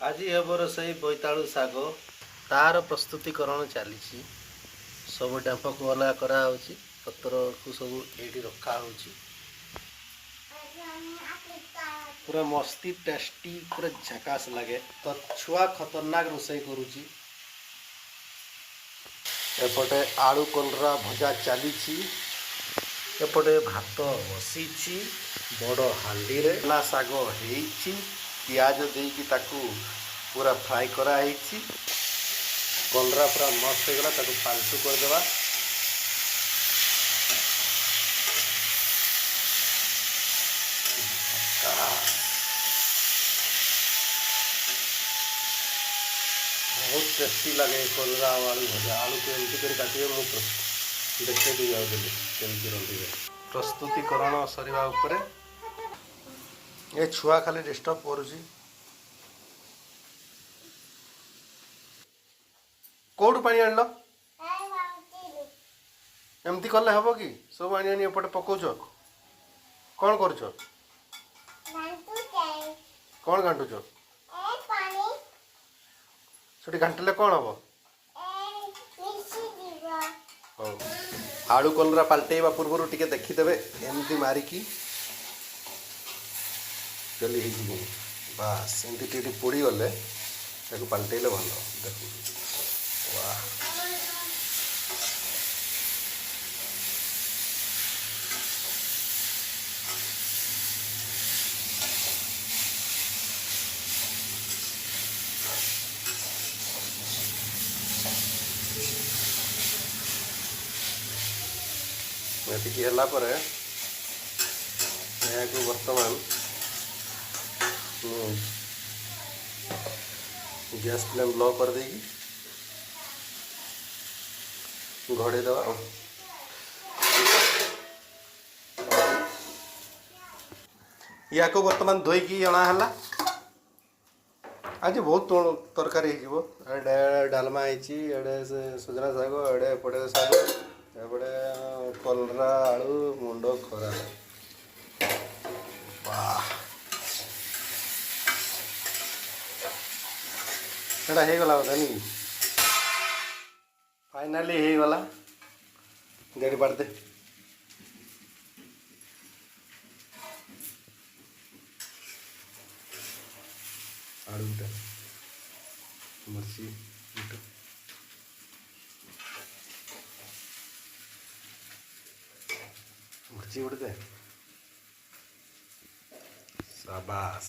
आज हे रोसई बोईतालु शाग तार प्रस्तुतिकरण चली सब डेंप को अलग कराऊँच पतर को सब ये रखा हो पूरा मस्ती टेस्टी पूरा झकास लगे तो छुआ खतरनाक रोसई करुच्ची एपटे आलू कलरा भजा चली एपटे भात बसी बड़ हांडी रे शाग हो पियाज देकी पूरा फ्राए कराई कलरा पूरा मस्त हो गला फालतू करदेवा बहुत टेस्टी लगे कलरा आलू भजा आलू को एमती कर काटे मुझे देखे दी केमती रंधे प्रस्तुतिकरण सरिवा उपरे ये छुआ खाली डिस्टर्ब करुची कौटू पानी आन एमती कले हम कि सब आनी एपटे पकाच कौन कर कौन घाटुच से घाटिले कौन हम आलू कलरा पलटेवा पूर्व टिके देखीदे एमती मारिकी चली बास एमती पोड़ी गले पलटेले भल देख वाह एतिकी है बर्तमान गैस फ्लेम लो कर देगी घोड़े दवा या को बर्तमान धोईकी अणाला आज बहुत तरकारी एडे डालमा एडे सजना शाग एडे एपटे शाग एपटे कलरा आलू मुंड खरा वाह एटा हो गला बोधा नहीं फाइनाली हो गला गाड़ी बाड़ दे आलू गुटा मर्ची गुटा मर्ची उड़ दे शाबाश।